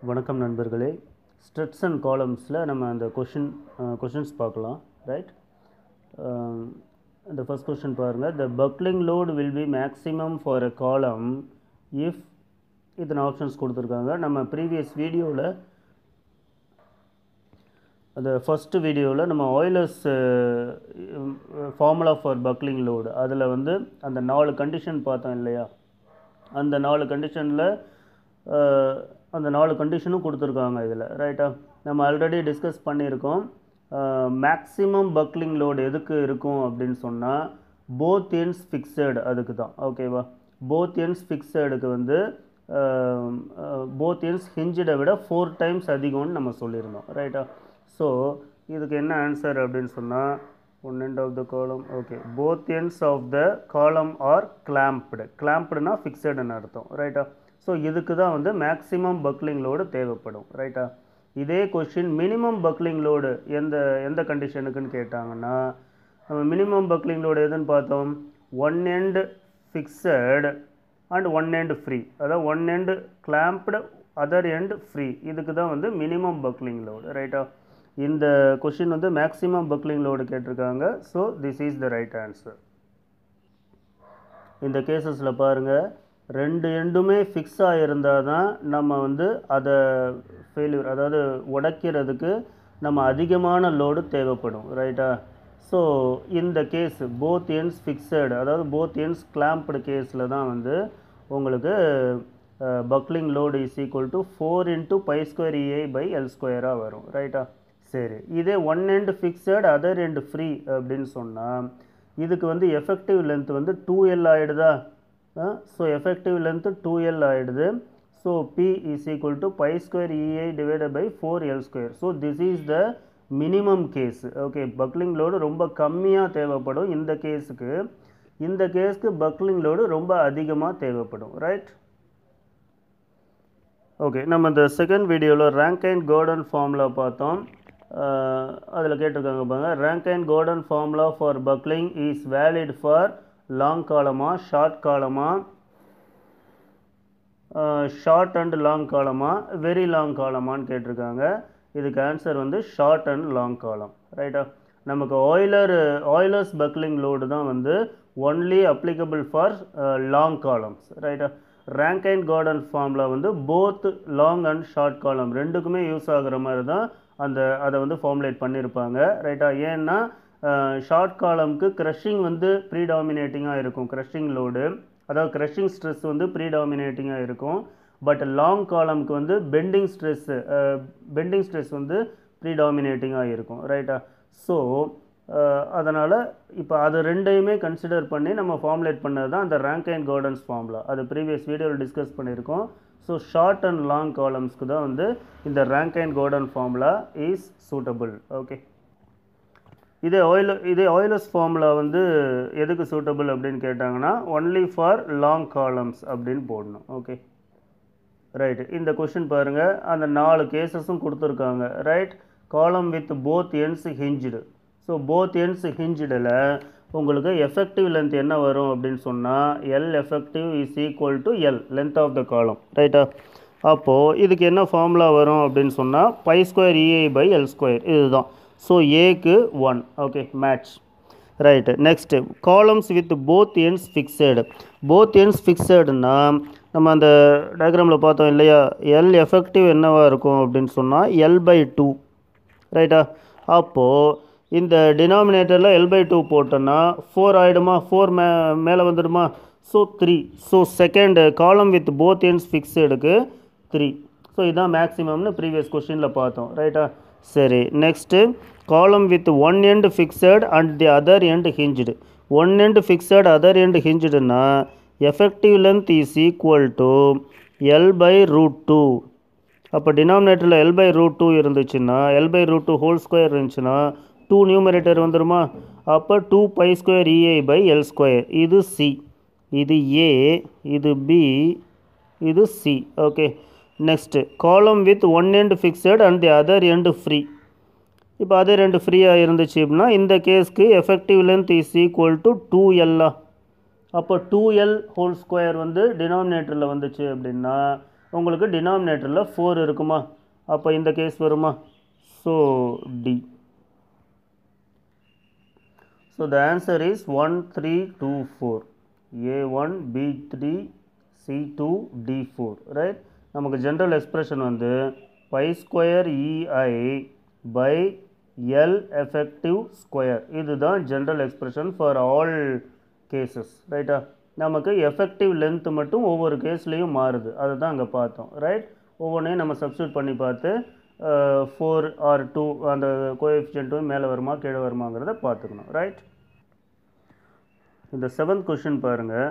வணக்கம் நண்பர்களே. ஸ்ட்ரெட்ஸ் அண்ட் காலம்ஸில் நம்ம அந்த கொஷின்ஸ் பார்க்கலாம். ரைட், இந்த ஃபர்ஸ்ட் கொஷின் பாருங்கள். The buckling load will be maximum for a column if இத்தனை ஆப்ஷன்ஸ் கொடுத்துருக்காங்க. நம்ம ப்ரீவியஸ் வீடியோவில் அந்த ஃபஸ்ட்டு வீடியோவில் நம்ம Euler's formula for buckling load அதில் வந்து அந்த 4 கண்டிஷன் பார்த்தோம் இல்லையா? அந்த 4 கண்டிஷனில் அந்த 4 கண்டிஷனும் கொடுத்துருக்காங்க இதில். ரைட்டா, நம்ம ஆல்ரெடி டிஸ்கஸ் பண்ணியிருக்கோம். மேக்ஸிமம் பக்லிங் லோடு எதுக்கு இருக்கும் அப்படின்னு சொன்னால் போத் எண்ட்ஸ் ஃபிக்ஸடு, அதுக்கு தான். ஓகேவா, போத் எண்ட்ஸ் ஃபிக்ஸடுக்கு வந்து போத் எண்ட்ஸ் ஹிஞ்சடை விட 4 times அதிகம்னு நம்ம சொல்லியிருந்தோம். ரைட்டா, ஸோ இதுக்கு என்ன ஆன்சர் அப்படின்னு சொன்னால் one end of the column. Okay, both ends of the column are கிளாம்ப்டு. கிளாம்ப்டுனா ஃபிக்ஸடுன்னு அர்த்தம். ரைட்டா, ஸோ இதுக்கு தான் வந்து மேக்ஸிமம் பக்லிங் லோடு தேவைப்படும். ரைட்டா, இதே கொஷின் மினிமம் பக்லிங் லோடு எந்த கண்டிஷனுக்குன்னு கேட்டாங்கன்னா நம்ம மினிமம் பக்லிங் லோடு எதுன்னு பார்த்தோம்? One end fixed and one end free, அதாவது one end clamped other end free. இதுக்கு தான் வந்து மினிமம் பக்லிங் லோடு. ரைட்டா, இந்த கொஷின் வந்து மேக்ஸிமம் பக்லிங் லோடு கேட்டிருக்காங்க. So this is the right answer. இந்த கேசஸில் பாருங்கள், 2 எண்டுமே ஃபிக்ஸ் ஆகிருந்தால் தான் நம்ம வந்து அதை ஃபெயில்யூர், அதாவது உடைக்கிறதுக்கு நம்ம அதிகமான லோடு தேவைப்படும். ரைட்டா, ஸோ இந்த கேஸ் போத் எண்ட்ஸ் ஃபிக்ஸடு, அதாவது போத் எண்ட்ஸ் கிளாம்ப்டு கேஸில் தான் வந்து உங்களுக்கு buckling load is equal to 4 × π² EI/L² வரும். ரைட்டா, சரி, இதே one end fixed other end free அப்படின்னு சொன்னால் இதுக்கு வந்து எஃபெக்டிவ் லென்த் வந்து 2L ஆகிடுதா? So effective length 2L ஆகிடுது. So P is equal to π² EI/4L². So this is the minimum case. Okay, buckling load ரொம்ப கம்மியாக தேவைப்படும் இந்த கேஸுக்கு. இந்த கேஸுக்கு பக்லிங் லோடு ரொம்ப அதிகமாக தேவைப்படும். ரைட், ஓகே, நம்ம இந்த செகண்ட் வீடியோவில் ரேங்கைன் கார்டன் ஃபார்முலா பார்த்தோம். அதில் கேட்டிருக்காங்க பாருங்க, Rankine garden formula for buckling is valid for long காலமா, ஷார்ட் காலமா, ஷார்ட் அண்ட் லாங் காலமா, வெரி லாங் காலமான்னு கேட்டிருக்காங்க. இதுக்கு ஆன்சர் வந்து ஷார்ட் அண்ட் லாங் காலம். ரைட்டா, நமக்கு ஆயிலர்ஸ் பக்லிங் லோடு தான் வந்து only applicable for long columns. ரைட்டா, ரேங்கைன் கார்டன் ஃபார்முலா வந்து போத் லாங் அண்ட் ஷார்ட் காலம் ரெண்டுக்குமே யூஸ் ஆகுற மாதிரி தான் அதை வந்து ஃபார்முலேட் பண்ணியிருப்பாங்க. ரைட்டா, ஏன்னா ஷார்ட் காலமுக்கு க்ரஷிங் வந்து ப்ரீடாமினேட்டிங்காக இருக்கும். க்ரஷிங் லோடு, அதாவது க்ரஷிங் ஸ்ட்ரெஸ் வந்து ப்ரீடாமினேட்டிங்காக இருக்கும். பட் லாங் காலமுக்கு வந்து பெண்டிங் ஸ்ட்ரெஸ் வந்து ப்ரீடாமினேட்டிங்காக இருக்கும். ரைட்டா, ஸோ அதனால் இப்போ அது ரெண்டையுமே கன்சிடர் பண்ணி நம்ம ஃபார்முலேட் பண்ணது தான் அந்த ரேங்கைன் கார்டன்ஸ் ஃபார்முலா. அது ப்ரீவியஸ் வீடியோவில் டிஸ்கஸ் பண்ணியிருக்கோம். ஸோ ஷார்ட் அண்ட் லாங் காலம்ஸ்க்கு தான் வந்து இந்த Rankine garden formula is suitable. Okay, இதே ஆயிலர்ஸ் ஃபார்முலா வந்து எதுக்கு சூட்டபிள் அப்படின்னு கேட்டாங்கன்னா ஒன்லி ஃபார் லாங் காலம்ஸ் அப்படின்னு போடணும். ஓகே, ரைட், இந்த கொஷின் பாருங்கள், அந்த 4 கேசஸும் கொடுத்துருக்காங்க. Right, column with both ends hinged. So both ends ஹிஞ்சுடில் உங்களுக்கு எஃபெக்டிவ் லென்த் என்ன வரும் அப்படின்னு சொன்னால் L effective is equal to L length of the column. ரைட்டா, அப்போது இதுக்கு என்ன ஃபார்முலா வரும் அப்படின்னு சொன்னால் π² EI/L². இதுதான். ஸோ ஏக்கு 1. Okay, match. Right, next columns with both ends fixed. Both ends ஃபிக்ஸடுன்னா நம்ம அந்த டயக்ராமில் பார்த்தோம் இல்லையா? எல் எஃபெக்டிவ் என்னவாக இருக்கும் அப்படின்னு சொன்னால் L/2. ரைட்டா, அப்போது இந்த டினாமினேட்டரில் L/2 போட்டோன்னா 4 ஆகிடுமா? 4 மேலே வந்துடுமா? So 3. So second column with both ends ஃபிக்ஸடுக்கு 3. ஸோ இதுதான் மேக்ஸிமம்னு ப்ரீவியஸ் கொஸ்டினில் பார்த்தோம். ரைட்டா, சரி, next column with one end fixed and the other end hinged. One end fixed other end ஹிஞ்சுடுன்னா effective length is equal to L/√2. அப்போ டினாமினேட்டரில் L/√2 இருந்துச்சுன்னா L/√2² இருந்துச்சுன்னா 2 நியூமரேட்டர் வந்துடுமா? அப்போ 2 π² EI/L². இது சி, இது ஏ, இது பி, இது C. Okay, next column with one end fixed and the other end free. இப்போ அதர் எண்ட் ஃப்ரீயாக இருந்துச்சு அப்படின்னா இந்த கேஸ்க்கு effective length is equal to 2L. அப்போ 2L² வந்து டினாமினேட்டரில் வந்துச்சு அப்படின்னா உங்களுக்கு டினாமினேட்டரில் 4 இருக்குமா, அப்போ இந்த கேஸ் வருமா? So D. So the answer is 1 3 2 4, A1 B3 C2 D4, right. நமக்கு ஜென்ரல் எக்ஸ்பிரஷன் வந்து pi square EI by L effective square. இதுதான் general expression for all cases, ரைட்டா. நமக்கு எஃபெக்டிவ் லென்த் மட்டும் ஒவ்வொரு கேஸ்லேயும் மாறுது, அதை தான் அங்கே பார்த்தோம், ரைட். ஒவ்வொன்றையும் நம்ம சப்ஸ்டியூட் பண்ணி பார்த்து 4 or 2 அந்த கோஎஃபிஷியன்ட்டும் மேலே வருமா கீழே வருமாங்கிறத பார்த்துக்கணும், ரைட். இந்த 7th கொஷின் பாருங்கள்.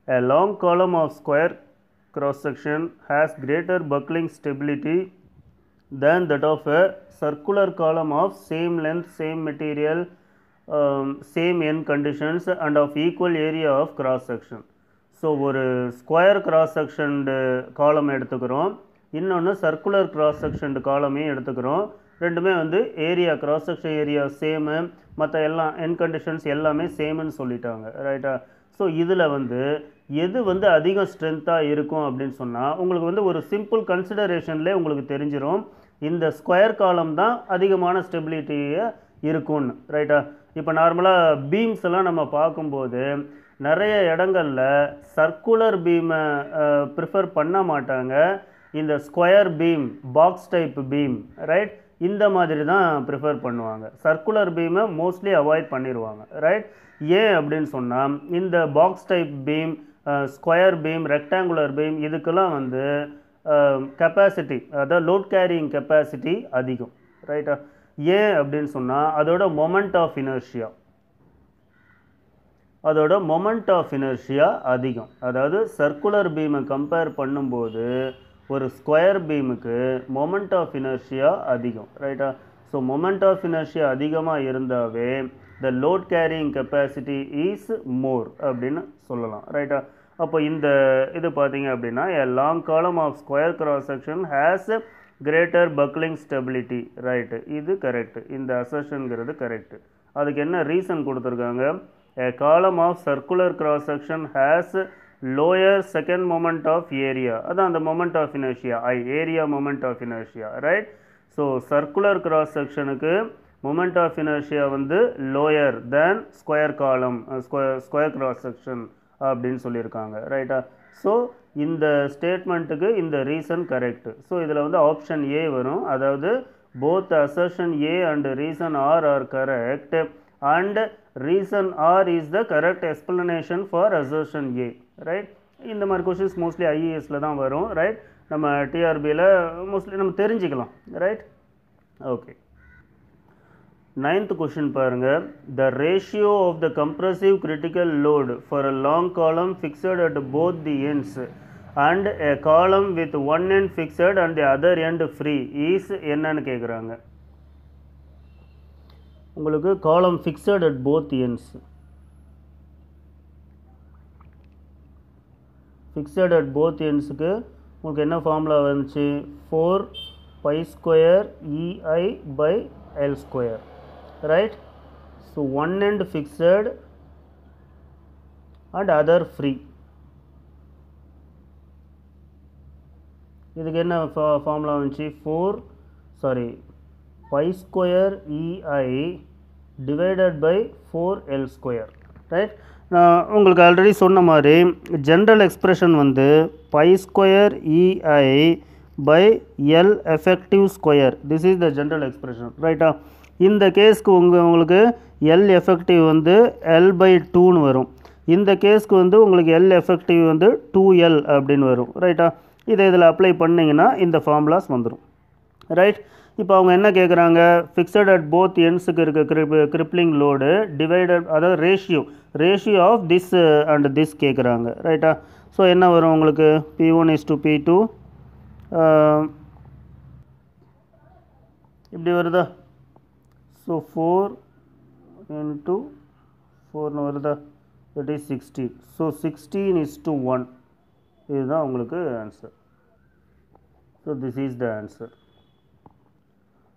A long column of square cross section has greater buckling stability than that of a circular column of same length, same material, same end conditions and of equal area of cross section. So ஒரு square cross செக்ஷன்டு காலம் எடுத்துக்கிறோம், இன்னொன்று circular cross செக்ஷன்டு காலமையும் எடுத்துக்கிறோம். ரெண்டுமே வந்து area cross section area சேமு, மற்ற எல்லாம் end conditions எல்லாமே சேமுன்னு சொல்லிட்டாங்க, ரைட்டா. ஸோ இதில் வந்து எது வந்து அதிகம் ஸ்ட்ரென்த்தாக இருக்கும் அப்படின்னு சொன்னால் உங்களுக்கு வந்து ஒரு சிம்பிள் கன்சிடரேஷன்லேயே உங்களுக்கு தெரிஞ்சிடும் இந்த ஸ்கொயர் காலம் தான் அதிகமான ஸ்டெபிலிட்டியை இருக்கும்னு, ரைட்டா. இப்போ நார்மலாக பீம்ஸ் எல்லாம் நம்ம பார்க்கும்போது நிறைய இடங்களில் சர்க்குலர் பீமை ப்ரிஃபர் பண்ண மாட்டாங்க, இந்த square beam box type beam, right, இந்த மாதிரி தான் ப்ரிஃபர் பண்ணுவாங்க. சர்க்குலர் பீமை மோஸ்ட்லி அவாய்ட் பண்ணிடுவாங்க, ரைட். ஏன் அப்படின்னு சொன்னால் இந்த box type beam, square beam, rectangular beam இதுக்கெல்லாம் வந்து கெப்பாசிட்டி, அதாவது லோட் கேரியிங் கெப்பாசிட்டி அதிகம், ரைட்டா. ஏன் அப்படின்னு சொன்னால் அதோட மொமெண்ட் ஆஃப் இனர்ஷியா அதிகம். அதாவது சர்க்குலர் பீமை கம்பேர் பண்ணும்போது ஒரு ஸ்கொயர் பீமுக்கு மொமெண்ட் ஆஃப் இனர்ஷியா அதிகம், ரைட்டா. ஸோ மொமெண்ட் ஆஃப் இனர்ஷியா அதிகமாக இருந்தாவே the load carrying capacity is more அப்படின்னு சொல்லலாம், ரைட்டா. அப்போ இந்த இது பார்த்தீங்க அப்படின்னா a long column of square cross section has greater buckling stability, right. இது கரெக்ட், இந்த அசர்ஷன்கிறது கரெக்ட். அதுக்கு என்ன ரீசன் கொடுத்துருக்காங்க? a column of circular cross section has lower second moment of area, அதான் அந்த moment of inertia, area moment of inertia, ரைட். So circular cross செக்ஷனுக்கு moment of inertia வந்து lower than square column, square cross section அப்படின்னு சொல்லியிருக்காங்க, ரைட்டா. So இந்த ஸ்டேட்மெண்ட்டுக்கு இந்த ரீசன் கரெக்ட். ஸோ இதில் வந்து ஆப்ஷன் ஏ வரும், அதாவது both assertion A and reason R are correct and reason R is the correct explanation for assertion A, right. இந்த மாதிரி கொஷின்ஸ் மோஸ்ட்லி ஐஏஎஸில் தான் வரும், ரைட். நம்ம டிஆர்பியில் மோஸ்ட்லி நம்ம தெரிஞ்சுக்கலாம், ரைட். ஓகே. 9th கொஷின் பாருங்கள். The ratio of the compressive critical load for a long column fixed at both the ends and a column with one end fixed and the other end free is என்னன்னு கேட்குறாங்க. உங்களுக்கு காலம் fixed at both ends, fixed at both endsக்கு உங்களுக்கு என்ன formula வந்துச்சு? 4 pi square EI by L square, right. So one end fixed and other free. இதுக்கு என்ன formula வந்துச்சு? 4 pi square EI divided by 4L square, right. நான் உங்களுக்கு already சொன்ன மாதிரி ஜென்ரல் எக்ஸ்பிரஷன் வந்து pi square EI by L effective square, this is the general expression, ரைட்டா. இந்த கேஸ்க்கு உங்களுக்கு L effective வந்து L by 2ன்னு வரும். இந்த கேஸ்க்கு வந்து உங்களுக்கு L effective வந்து 2L அப்படின்னு வரும், ரைட்டா. இதை இதில் அப்ளை பண்ணிங்கன்னா இந்த ஃபார்முலாஸ் வந்துடும், ரைட். இப்போ அவங்க என்ன கேட்குறாங்க? ஃபிக்ஸட் அட் போத் எண்ட்ஸுக்கு இருக்க கிரிப்ளிங் லோடு டிவைடட், அதாவது ratio of this and this கேட்குறாங்க, ரைட்டா. ஸோ என்ன வரும் உங்களுக்கு? P1 is to P2 இப்படி வருதா? ஸோ 4 into 4ன்னு வருதா? that is 16. So 16 is to 1, இதுதான் உங்களுக்கு answer. So this is the answer.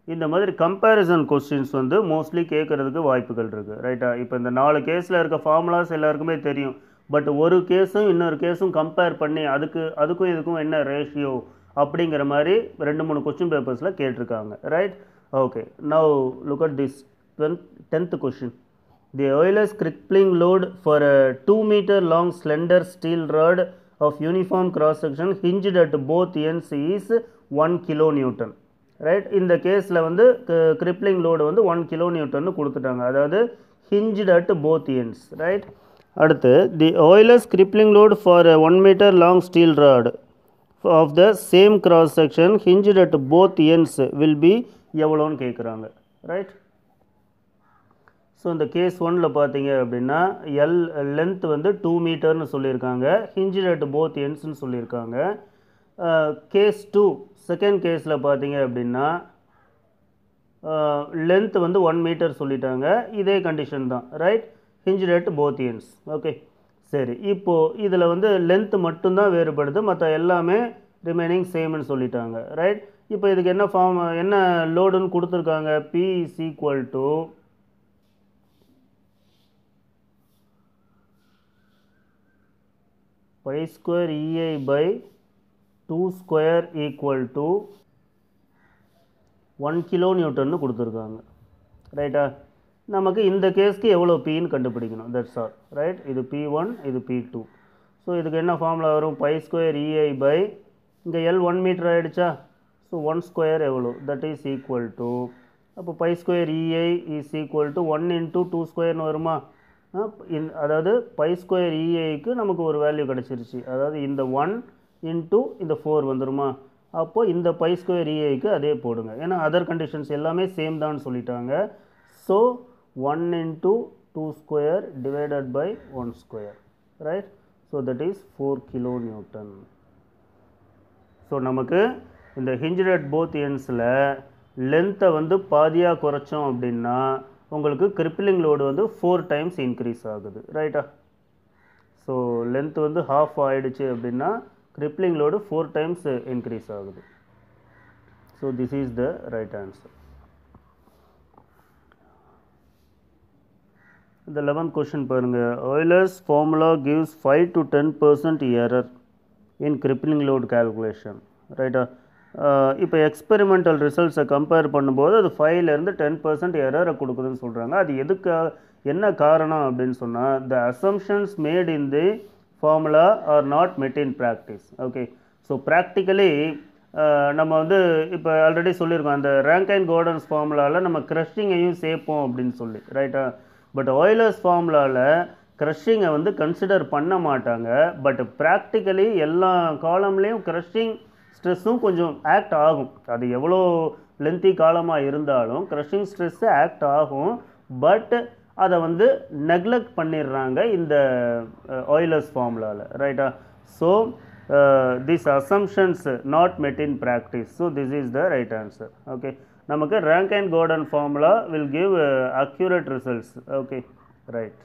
இந்த மாதிரி கம்பேரிசன் கொஸ்டின்ஸ் வந்து மோஸ்ட்லி கேட்குறதுக்கு வாய்ப்புகள் இருக்குது, ரைட்டா. இப்போ இந்த 4 கேஸில் இருக்க ஃபார்முலாஸ் எல்லாருக்குமே தெரியும், பட் ஒரு கேஸும் இன்னொரு கேஸும் கம்பேர் பண்ணி அதுக்கும் இதுக்கும் என்ன ரேஷியோ அப்படிங்கிற மாதிரி 2-3 கொஸ்டின் பேப்பர்ஸில் கேட்டிருக்காங்க. Right? Okay, now look at this 10th question. The Euler's crippling load for a 2 meter long slender steel rod of uniform cross section hinged at both ends is 1 kilonewton. Right? இந்த கேஸில் வந்து crippling load வந்து 1 kilonewton கொடுத்துட்டாங்க, அதாவது hinged at both ends. Right? அடுத்து the Euler's crippling load for a 1 meter long steel rod of the same cross section hinged at both ends will be எவ்வளோன்னு கேட்குறாங்க. Right? So இந்த case 1ல் பார்த்தீங்க அப்படின்னா லென்த் வந்து 2 மீட்டர்னு சொல்லியிருக்காங்க, ஹிஞ்சிட் அட் போத் எண்ட்ஸ்னு சொல்லியிருக்காங்க. கேஸ் 2 செகண்ட் கேஸில் பார்த்தீங்க அப்படின்னா லென்த் வந்து 1 மீட்டர் சொல்லிட்டாங்க, இதே கண்டிஷன் தான். Right? ஹிஞ்சிட் at both ends. Okay, சரி. இப்போது இதில் வந்து லென்த் மட்டும்தான் வேறுபடுது, மற்ற எல்லாமே ரிமைனிங் சேம்னு சொல்லிட்டாங்க. ரைட்? இப்போ இதுக்கு என்ன லோடுன்னு கொடுத்துருக்காங்க? P is equal to pi square EI by 2 square equal to 1 kilonewton கொடுத்துருக்காங்க. ரைட்டா? நமக்கு இந்த கேஸ்க்கு எவ்வளோ Pன்னு கண்டுபிடிக்கணும். That's all. ரைட்? இது P1, இது P2. ஸோ இதுக்கு என்ன ஃபார்முலா வரும்? pi square EI by இங்கே L 1 மீட்டர் ஆகிடுச்சா? ஸோ 1 ஸ்கொயர் எவ்வளோ? தட் இஸ் ஈக்குவல் டு, அப்போ pi square EI is equal to 1 into 2 ஸ்கொயர்னு வருமா? அதாவது pi square EIக்கு நமக்கு ஒரு வேல்யூ கிடச்சிருச்சு, அதாவது இந்த 1 into இந்த 4 வந்துருமா? அப்போது இந்த pi square EIக்கு அதே போடுங்க, ஏன்னா அதர் கண்டிஷன்ஸ் எல்லாமே சேம் தான் சொல்லிட்டாங்க. So 1 into 2 square divided by 1 square. Right? So that is 4 kilonewton. So நமக்கு இந்த ஹிஞ்ச்ட் அட் போத் எண்ட்ஸில் லென்த்தை வந்து பாதியாக குறைச்சோம் அப்படின்னா உங்களுக்கு கிரிப்ளிங் லோடு வந்து 4 times இன்க்ரீஸ் ஆகுது. ரைட்டா? ஸோ லென்த் வந்து half ஆகிடுச்சு அப்படின்னா கிரிப்ளிங் லோடு 4 times இன்க்ரீஸ் ஆகுது. So this is the right answer. இந்த 11th கொஷின் பாருங்கள். Euler's formula gives 5 to 10% error in crippling load calculation. ரைட்டா? இப்போ எக்ஸ்பெரிமெண்டல் ரிசல்ட்ஸை கம்பேர் பண்ணும்போது அது 5லேருந்து 10% எரரை கொடுக்குதுன்னு சொல்கிறாங்க. அது என்ன காரணம் அப்படின்னு சொன்னால், the assumptions made in the formula are not met in practice. Okay, so practically நம்ம வந்து இப்போ ஆல்ரெடி சொல்லியிருக்கோம், அந்த ரேங்கைன் கோர்டன்ஸ் ஃபார்முலாவில் நம்ம க்ரஷிங்கையும் சேர்ப்போம் அப்படின்னு சொல்லி. ரைட்டா? பட் ஆய்லர்ஸ் ஃபார்முலாவில் க்ரஷிங்கை வந்து கன்சிடர் பண்ண மாட்டாங்க. பட் ப்ராக்டிக்கலி எல்லா காலம்லேயும் க்ரஷிங் ஸ்ட்ரெஸ்ஸும் கொஞ்சம் ஆக்ட் ஆகும். அது எவ்வளோ லென்த்தி காலமாக இருந்தாலும் க்ரஷிங் ஸ்ட்ரெஸ்ஸு ஆக்ட் ஆகும். பட் அதை வந்து நெக்லெக்ட் பண்ணிடுறாங்க இந்த ஆய்லர்ஸ் ஃபார்முலாவில். ரைட்டா? So this assumptions not met in practice. So this is the right answer. Okay, நமக்கு Rankine Gordon formula will give accurate results. Okay, right.